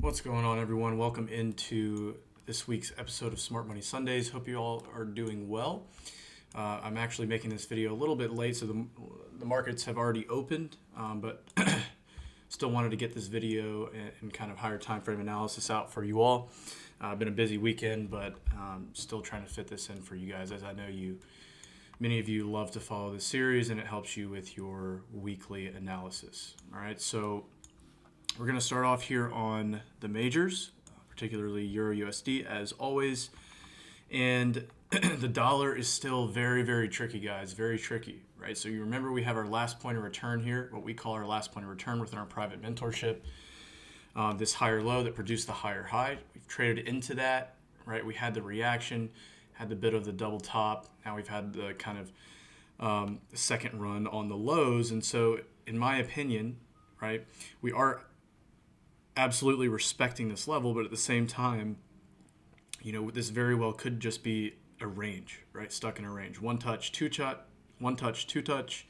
What's going on, everyone? Welcome into this week's episode of Smart Money Sundays. Hope you all are doing well. I'm actually making this video a little bit late, so the markets have already opened, but still wanted to get this video and kind of higher time frame analysis out for you all. Been a busy weekend, but still trying to fit this in for you guys, as I know many of you love to follow this series, and it helps you with your weekly analysis. All right, so we're going to start off here on the majors, particularly Euro USD, as always. And the dollar is still very, very tricky, guys. Very tricky, right? So you remember we have our last point of return here, what we call our last point of return within our private mentorship. This higher low that produced the higher high. We've traded into that, right? We had the reaction, had the bit of the double top. Now we've had the kind of second run on the lows. And so, in my opinion, right, we are absolutely respecting this level, but at the same time, this very well could just be a range, right? Stuck in a range. One touch, two touch, one touch, two touch,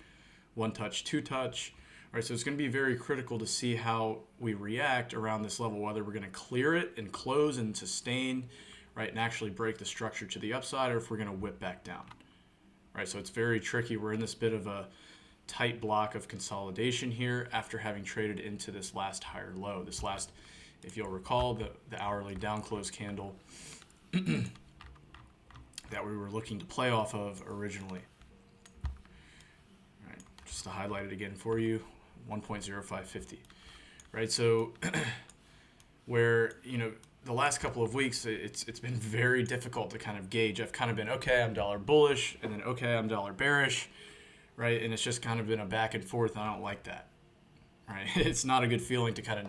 one touch, two touch. All right, so it's going to be very critical to see how we react around this level, whether we're going to clear it and close and sustain, right, and actually break the structure to the upside, or if we're going to whip back down. Right, so it's very tricky. We're in this bit of a tight block of consolidation here after having traded into this last higher low. This last, if you'll recall, the hourly down close candle that we were looking to play off of originally. All right, just to highlight it again for you, 1.0550. Right, so where, the last couple of weeks, it's been very difficult to kind of gauge. I've kind of been, okay, I'm dollar bullish, and then, okay, I'm dollar bearish. Right, and it's just kind of been a back and forth. I don't like that. Right, it's not a good feeling to kind of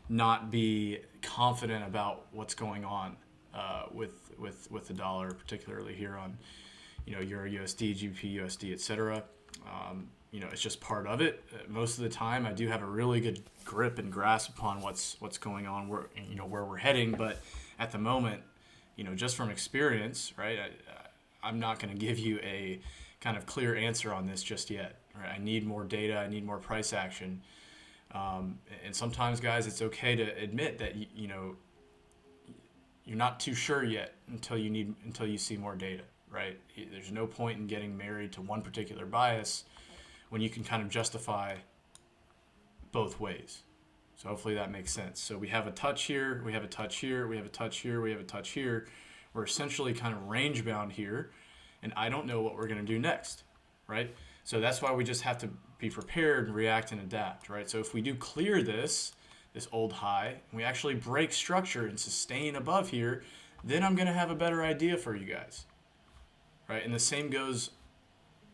not be confident about what's going on with the dollar, particularly here on Euro USD, GBP USD, etc. It's just part of it. Most of the time, I do have a really good grip and grasp upon what's going on, where we're heading. But at the moment, just from experience, right, I'm not going to give you a kind of clear answer on this just yet. Right? I need more data. I need more price action. And sometimes, guys, it's okay to admit that you're not too sure yet until you see more data. Right? There's no point in getting married to one particular bias when you can kind of justify both ways. So hopefully that makes sense. So we have a touch here. We have a touch here. We have a touch here. We have a touch here. We're essentially kind of range bound here. And I don't know what we're going to do next, right? So that's why we just have to be prepared and react and adapt, right? So if we do clear this old high, and we actually break structure and sustain above here, then I'm going to have a better idea for you guys, right? And the same goes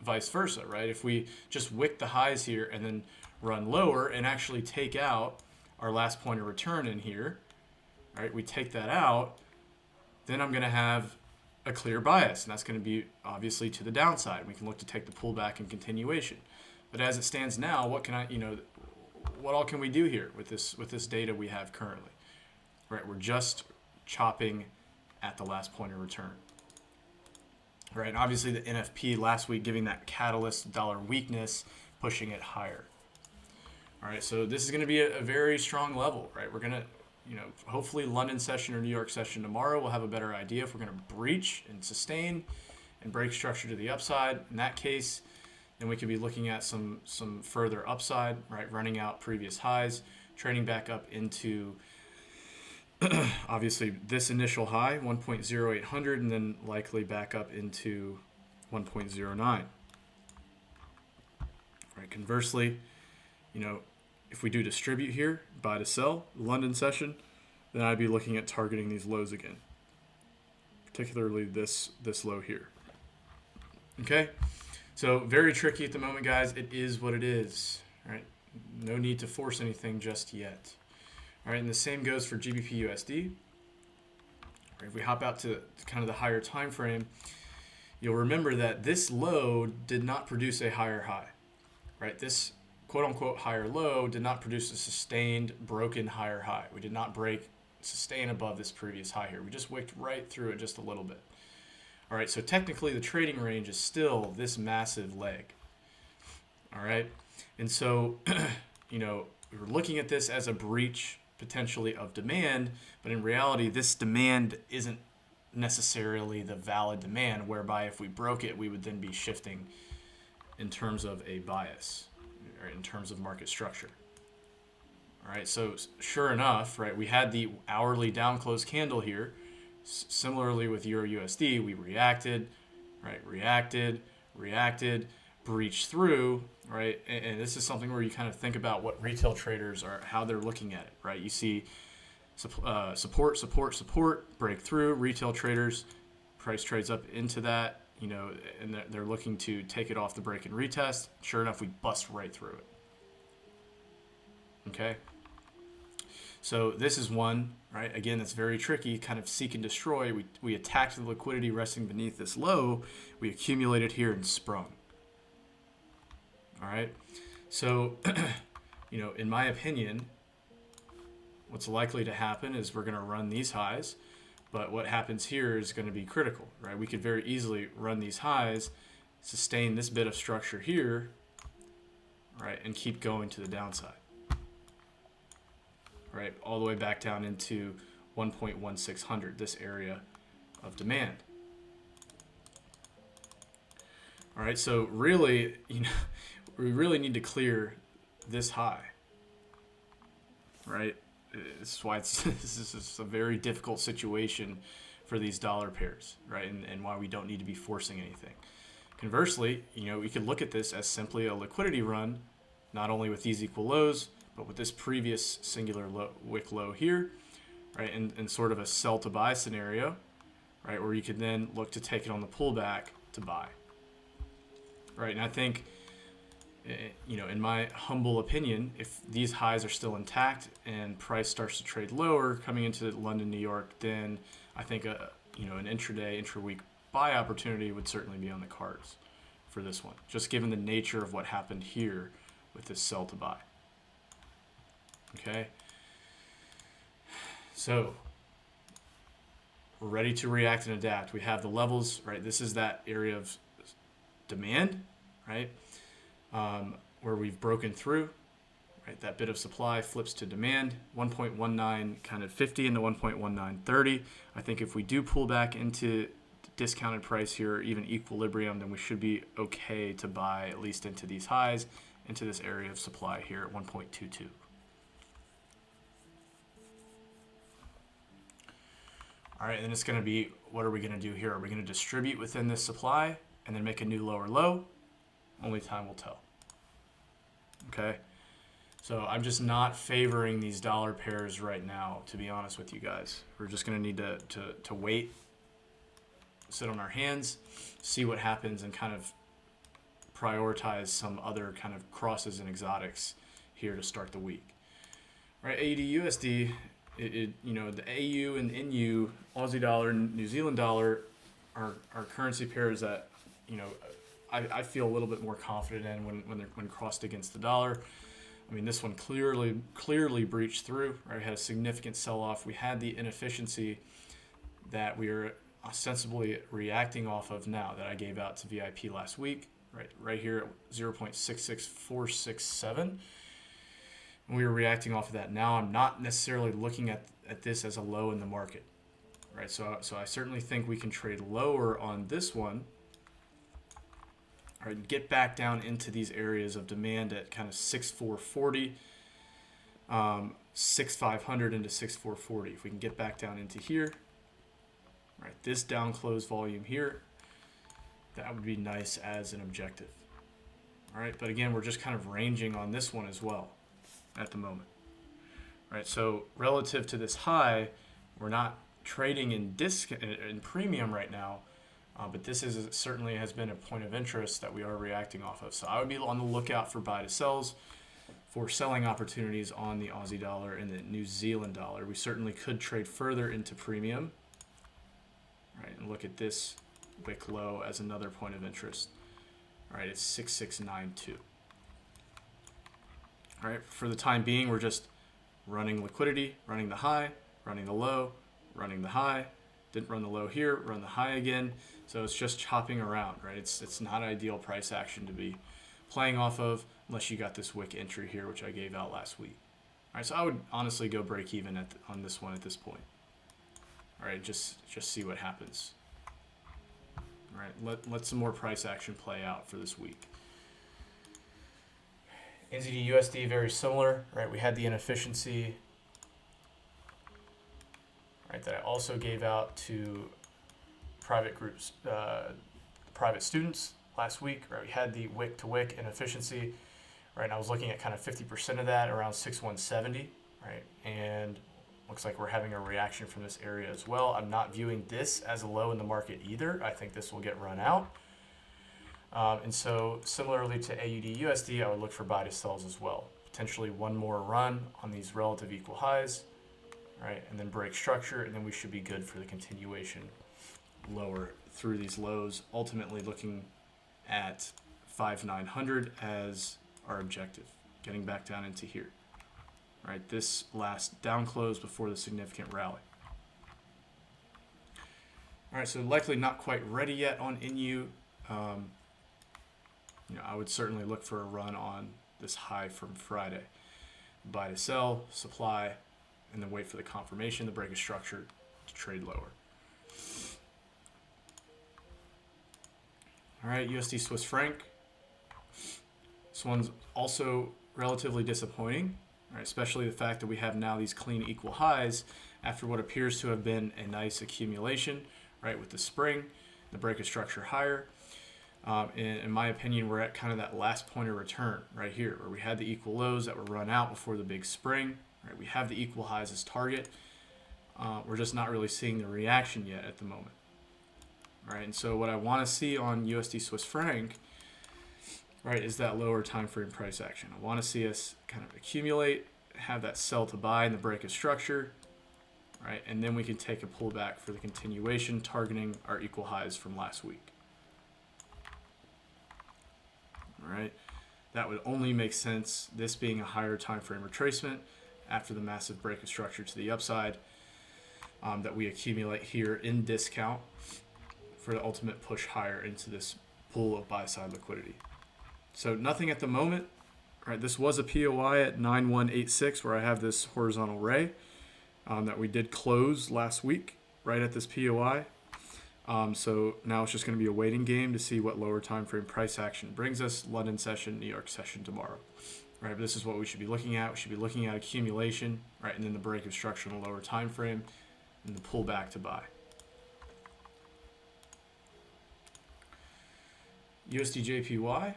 vice versa, right? If we just wick the highs here and then run lower and actually take out our last point of return in here, right? We take that out, then I'm going to have a clear bias, and that's going to be obviously to the downside. We can look to take the pullback and continuation. But as it stands now, what all can we do here with this data we have currently? Right, we're just chopping at the last point of return. Right, and obviously the NFP last week giving that catalyst dollar weakness, pushing it higher. All right, so this is going to be a very strong level, right? We're going to hopefully London session or New York session tomorrow, we'll have a better idea if we're going to breach and sustain and break structure to the upside. In that case, then we could be looking at some further upside, right? Running out previous highs, trading back up into obviously this initial high, 1.0800, and then likely back up into 1.09. Right? Conversely, if we do distribute here, buy to sell, London session, then I'd be looking at targeting these lows again, particularly this low here. Okay, so very tricky at the moment, guys. It is what it is. All right, no need to force anything just yet. All right, and the same goes for GBP USD. All right, if we hop out to kind of the higher time frame, you'll remember that this low did not produce a higher high. Right, this quote-unquote higher low did not produce a sustained broken higher high. We did not sustain above this previous high here. We just wicked right through it just a little bit. All right, so technically the trading range is still this massive leg. All right, and so, we're looking at this as a breach potentially of demand, but in reality, this demand isn't necessarily the valid demand, whereby if we broke it, we would then be shifting in terms of a bias, or in terms of market structure. All right, so sure enough, right, we had the hourly down close candle here. Similarly with Euro USD, we reacted, breached through, right? And this is something where you kind of think about what retail traders are, how they're looking at it, right? You see support, break through. Retail traders, price trades up into that, and they're looking to take it off the break and retest. Sure enough, we bust right through it. Okay. So this is one, right? Again, that's very tricky, kind of seek and destroy. We attacked the liquidity resting beneath this low. We accumulated here and sprung. All right. So, in my opinion, what's likely to happen is we're going to run these highs, but what happens here is going to be critical, right? We could very easily run these highs, sustain this bit of structure here, right, and keep going to the downside. Right, all the way back down into 1.1600, this area of demand. All right, so really, we really need to clear this high. Right, this is why this is a very difficult situation for these dollar pairs, right, and why we don't need to be forcing anything. Conversely, we could look at this as simply a liquidity run, not only with these equal lows, but with this previous singular wick low here, right, and sort of a sell to buy scenario, right, where you could then look to take it on the pullback to buy, right? And I think, in my humble opinion, if these highs are still intact and price starts to trade lower coming into London, New York, then I think an intraday, intra-week buy opportunity would certainly be on the cards for this one, just given the nature of what happened here with this sell to buy. Okay, so we're ready to react and adapt. We have the levels, right? This is that area of demand, right, where we've broken through, right? That bit of supply flips to demand, 1.19 kind of 50 into 1.1930. I think if we do pull back into discounted price here, even equilibrium, then we should be okay to buy at least into these highs, into this area of supply here at 1.22. All right, and then it's going to be, what are we going to do here? Are we going to distribute within this supply and then make a new lower low? Only time will tell. Okay, so I'm just not favoring these dollar pairs right now, to be honest with you guys. We're just going to need to wait, sit on our hands, see what happens, and kind of prioritize some other kind of crosses and exotics here to start the week. All right, AUD USD. The AU and NU, Aussie dollar and New Zealand dollar, are currency pairs that I feel a little bit more confident in when crossed against the dollar. I mean, this one clearly breached through. Right, had a significant sell-off. We had the inefficiency that we are ostensibly reacting off of now that I gave out to VIP last week. Right here at 0.66467. And we were reacting off of that. Now I'm not necessarily looking at this as a low in the market, right? So I certainly think we can trade lower on this one, right? Get back down into these areas of demand at kind of 6,440, 6,500 into 6,440. If we can get back down into here, right? This down close volume here, that would be nice as an objective. All right, but again, we're just kind of ranging on this one as well at the moment. Right, so relative to this high, we're not trading in premium right now, but this certainly has been a point of interest that we are reacting off of. So I would be on the lookout for buy to sells, for selling opportunities on the Aussie dollar and the New Zealand dollar. We certainly could trade further into premium, right, and look at this wick low as another point of interest. All right, it's 6692. All right, for the time being, we're just running liquidity, running the high, running the low, running the high. Didn't run the low here, run the high again. So it's just chopping around, right? It's not ideal price action to be playing off of unless you got this wick entry here, which I gave out last week. All right, so I would honestly go break even on this one at this point. All right, just see what happens. All right, let some more price action play out for this week. NZD USD very similar, right? We had the inefficiency, right, that I also gave out to private groups, private students last week, right? We had the wick to wick inefficiency, right? And I was looking at kind of 50% of that around 6170, right? And looks like we're having a reaction from this area as well. I'm not viewing this as a low in the market either. I think this will get run out. And so similarly to AUD USD, I would look for buy to sells as well. Potentially one more run on these relative equal highs, right? And then break structure, and then we should be good for the continuation lower through these lows, ultimately looking at 5,900 as our objective, getting back down into here. Right, this last down close before the significant rally. All right, so likely not quite ready yet on NU. I would certainly look for a run on this high from Friday. Buy to sell, supply, and then wait for the confirmation, the break of structure to trade lower. All right, USD Swiss franc. This one's also relatively disappointing, right? Especially the fact that we have now these clean equal highs after what appears to have been a nice accumulation, right, with the spring, the break of structure higher. In my opinion, we're at kind of that last point of return right here, where we had the equal lows that were run out before the big spring. Right, we have the equal highs as target. We're just not really seeing the reaction yet at the moment. Right, and so what I want to see on USD Swiss franc, right, is that lower time frame price action. I want to see us kind of accumulate, have that sell to buy in the break of structure, right, and then we can take a pullback for the continuation, targeting our equal highs from last week. All right, that would only make sense, this being a higher time frame retracement after the massive break of structure to the upside that we accumulate here in discount for the ultimate push higher into this pool of buy side liquidity. So nothing at the moment. Right, this was a POI at 9186 where I have this horizontal ray that we did close last week right at this POI. So now it's just going to be a waiting game to see what lower time frame price action brings us. London session, New York session tomorrow. Right, but this is what we should be looking at. We should be looking at accumulation, right, and then the break of structure in a lower time frame and the pullback to buy. USD JPY.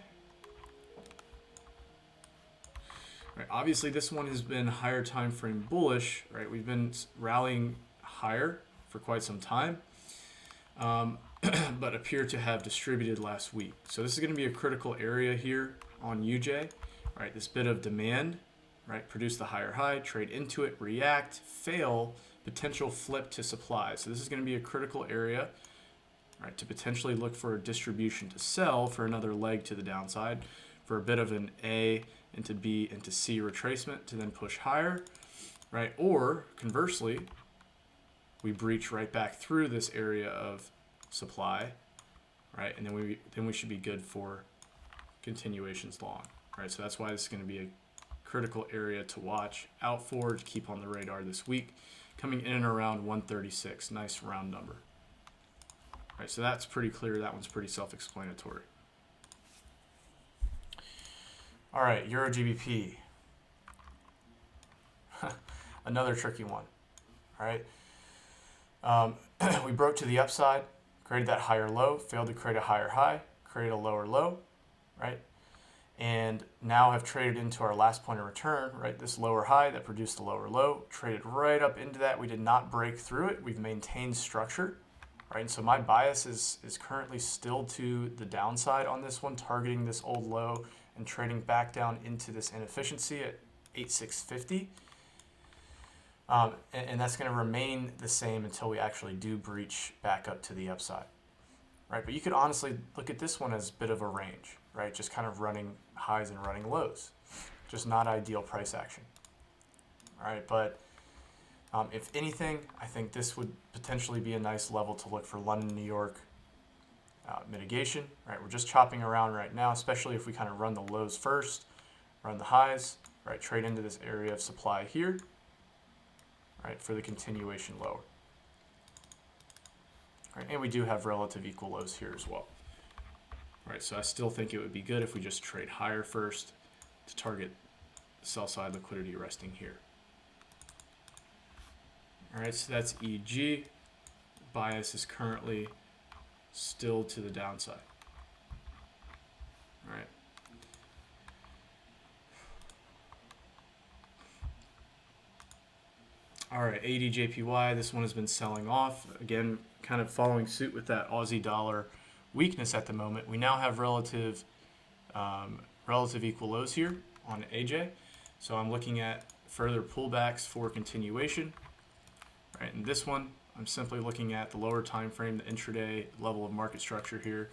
Right, obviously, this one has been higher time frame bullish. Right, we've been rallying higher for quite some time, but appear to have distributed last week. So this is going to be a critical area here on UJ. Right, this bit of demand, right, produce the higher high, trade into it, react, fail, potential flip to supply. So this is going to be a critical area, right, to potentially look for a distribution to sell for another leg to the downside, for a bit of an A into B into C retracement to then push higher, right? Or conversely, we breach right back through this area of supply, right? And then we should be good for continuations long, right? So that's why this is going to be a critical area to watch out for, to keep on the radar this week, coming in and around 136, nice round number. Right, so that's pretty clear. That one's pretty self-explanatory. All right, Euro GBP. Another tricky one. All right, we broke to the upside, created that higher low, failed to create a higher high, created a lower low, right? And now have traded into our last point of return, right? This lower high that produced the lower low, traded right up into that. We did not break through it. We've maintained structure, right? And so my bias is currently still to the downside on this one, targeting this old low and trading back down into this inefficiency at 8650. And that's going to remain the same until we actually do breach back up to the upside, right? But you could honestly look at this one as a bit of a range, right? Just kind of running highs and running lows, just not ideal price action, all right? But if anything, I think this would potentially be a nice level to look for London, New York mitigation, right? We're just chopping around right now, especially if we kind of run the lows first, run the highs, right? Trade into this area of supply here, right, for the continuation lower. Right, and we do have relative equal lows here as well. Right, so I still think it would be good if we just trade higher first to target sell side liquidity resting here. All right, so that's EG. Bias is currently still to the downside. All right. All right, ADJPY, this one has been selling off. Again, kind of following suit with that Aussie dollar weakness at the moment. We now have relative equal lows here on AJ. So I'm looking at further pullbacks for continuation. Right, and this one, I'm simply looking at the lower time frame, the intraday level of market structure here,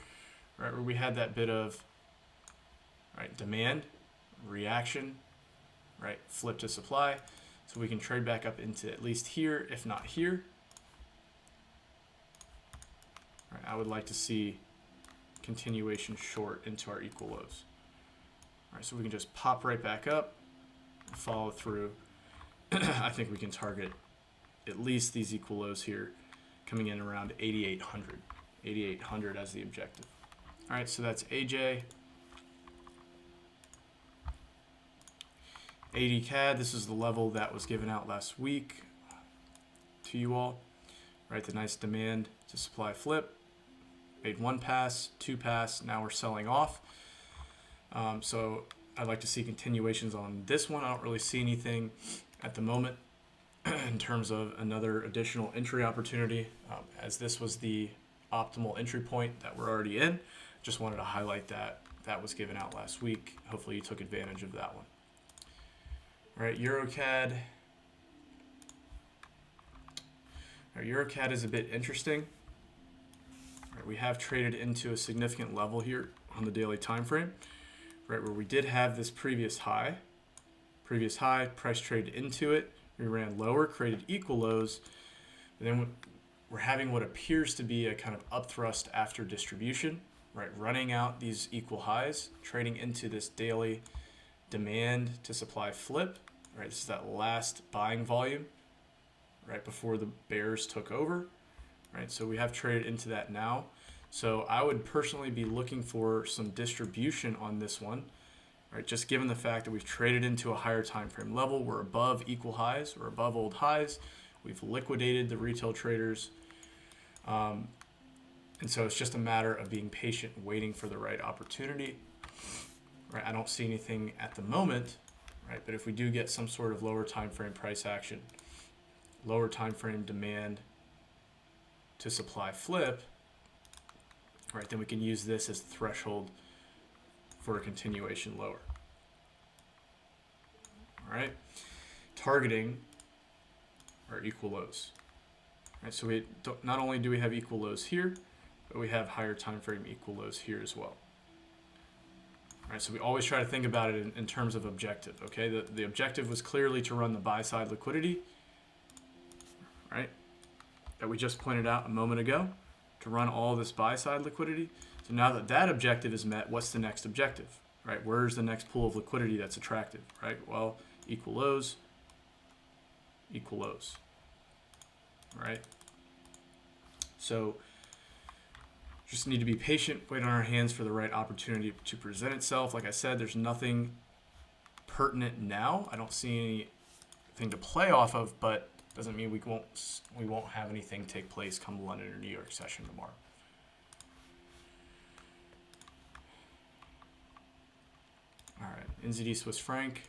right, where we had that bit of demand, reaction, right, flip to supply. So we can trade back up into at least here, if not here. Right, I would like to see continuation short into our equal lows. All right, so we can just pop right back up, follow through. I think we can target at least these equal lows here, coming in around 8,800. 8,800 as the objective. All right, so that's AJ. ADCAD, this is the level that was given out last week to you all. Right, the nice demand to supply flip. Made one pass, two pass, now we're selling off. So I'd like to see continuations on this one. I don't really see anything at the moment in terms of another additional entry opportunity, as this was the optimal entry point that we're already in. Just wanted to highlight that that was given out last week. Hopefully you took advantage of that one. All right, EuroCAD. All right, EuroCAD is a bit interesting. All right, we have traded into a significant level here on the daily time frame, right, where we did have this previous high, price traded into it. We ran lower, created equal lows, and then we're having what appears to be a kind of upthrust after distribution, right, running out these equal highs, trading into this daily demand to supply flip, right? This is that last buying volume, right before the bears took over, right? So we have traded into that now. So I would personally be looking for some distribution on this one, right? Just given the fact that we've traded into a higher time frame level, we're above equal highs, we're above old highs, we've liquidated the retail traders, and so it's just a matter of being patient, waiting for the right opportunity. Right, I don't see anything at the moment, right? But if we do get some sort of lower time frame price action, lower time frame demand to supply flip, right, then we can use this as the threshold for a continuation lower. All right, targeting our equal lows. Right, so we don't, not only do we have equal lows here, but we have higher time frame equal lows here as well. Right, so we always try to think about it in terms of objective. Okay, the objective was clearly to run the buy side liquidity, right, that we just pointed out a moment ago, to run all this buy side liquidity. So now that that objective is met, what's the next objective? Right, where's the next pool of liquidity that's attractive? Right, well, equal lows, equal lows. Right, so just need to be patient, wait on our hands for the right opportunity to present itself. Like I said, there's nothing pertinent now. I don't see anything to play off of, but doesn't mean we won't have anything take place come the London or New York session tomorrow. All right, NZD Swiss franc.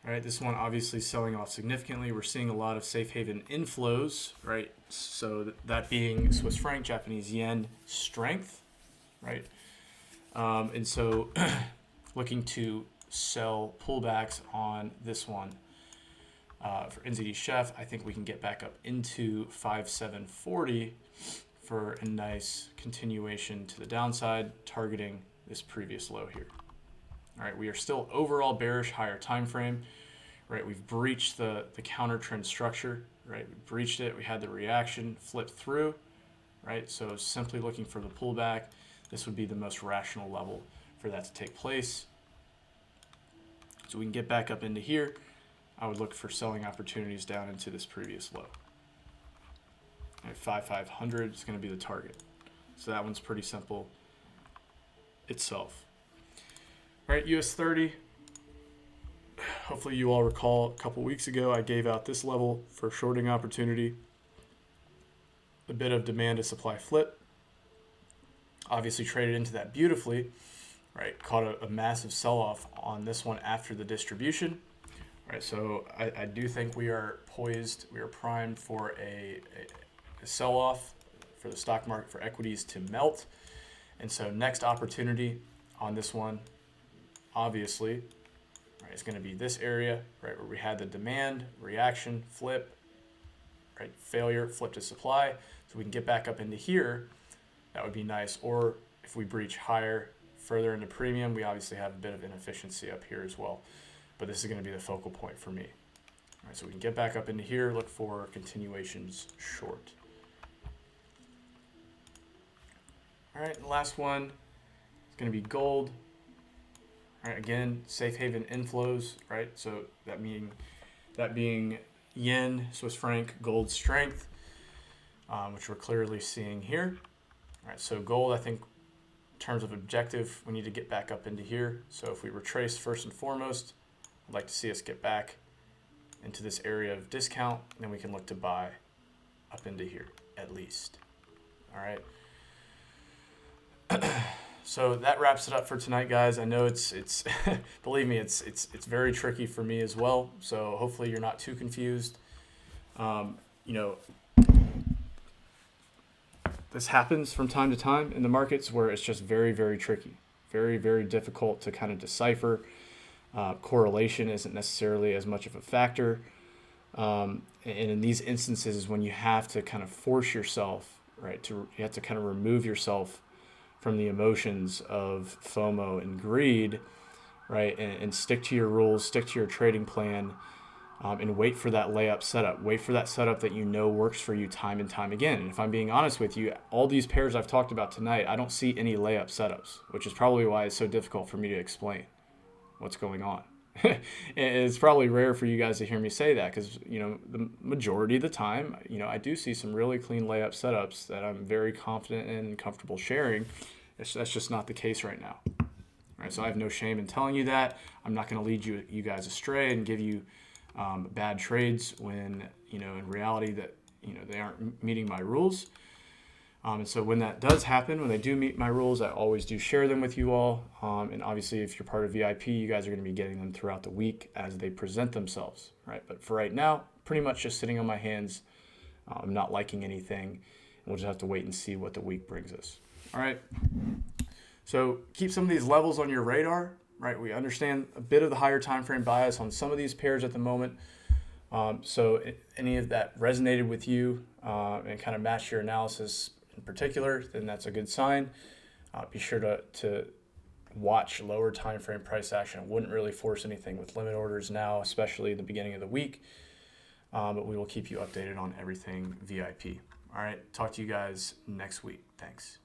All right, this one obviously selling off significantly. We're seeing a lot of safe haven inflows, right? So that being Swiss franc, Japanese yen strength, right? And so looking to sell pullbacks on this one for NZD Chef. I think we can get back up into 5,740 for a nice continuation to the downside, targeting this previous low here. All right, we are still overall bearish, higher time frame. Right, we've breached the counter trend structure. Right, we breached it. We had the reaction, flipped through. Right, so simply looking for the pullback. This would be the most rational level for that to take place. So we can get back up into here. I would look for selling opportunities down into this previous low. 5,500 is going to be the target. So that one's pretty simple itself. All right, US 30. Hopefully you all recall a couple weeks ago I gave out this level for shorting opportunity. A bit of demand to supply flip. Obviously traded into that beautifully, right? Caught a massive sell-off on this one after the distribution. Right, so I do think we are poised, we are primed for a sell-off for the stock market, for equities to melt. And so next opportunity on this one, obviously, right, is going to be this area, right, where we had the demand, reaction, flip, right, failure, flip to supply. So we can get back up into here. That would be nice. Or if we breach higher, further into premium, we obviously have a bit of inefficiency up here as well. But this is going to be the focal point for me. All right, so we can get back up into here, look for continuations short. All right, the last one is going to be gold. All right, again, safe haven inflows, right? So that being yen, Swiss franc, gold strength, which we're clearly seeing here. All right, so gold, I think, in terms of objective, we need to get back up into here. So if we retrace first and foremost, I'd like to see us get back into this area of discount, and then we can look to buy up into here at least. All right. So that wraps it up for tonight, guys. I know it's believe me, it's very tricky for me as well. So hopefully you're not too confused. This happens from time to time in the markets where it's just very, very tricky, very, very difficult to kind of decipher. Correlation isn't necessarily as much of a factor. And in these instances is when you have to kind of force yourself, right? You have to kind of remove yourself from the emotions of FOMO and greed, right? And stick to your rules, stick to your trading plan, and wait for that layup setup. Wait for that setup that you know works for you time and time again. And if I'm being honest with you, all these pairs I've talked about tonight, I don't see any layup setups, which is probably why it's so difficult for me to explain what's going on. It's probably rare for you guys to hear me say that because, the majority of the time, I do see some really clean layup setups that I'm very confident in and comfortable sharing. That's just not the case right now. All right, so I have no shame in telling you that. I'm not going to lead you guys astray and give you bad trades when, in reality that, they aren't meeting my rules. And so when that does happen, when they do meet my rules, I always do share them with you all. And obviously, if you're part of VIP, you guys are going to be getting them throughout the week as they present themselves, right? But for right now, pretty much just sitting on my hands. I'm not liking anything. And we'll just have to wait and see what the week brings us. All right. So keep some of these levels on your radar, right? We understand a bit of the higher time frame bias on some of these pairs at the moment. So any of that resonated with you and kind of matched your analysis in particular, then that's a good sign. Be sure to watch lower time frame price action. I wouldn't really force anything with limit orders now, especially at the beginning of the week. But we will keep you updated on everything VIP. All right, talk to you guys next week. Thanks.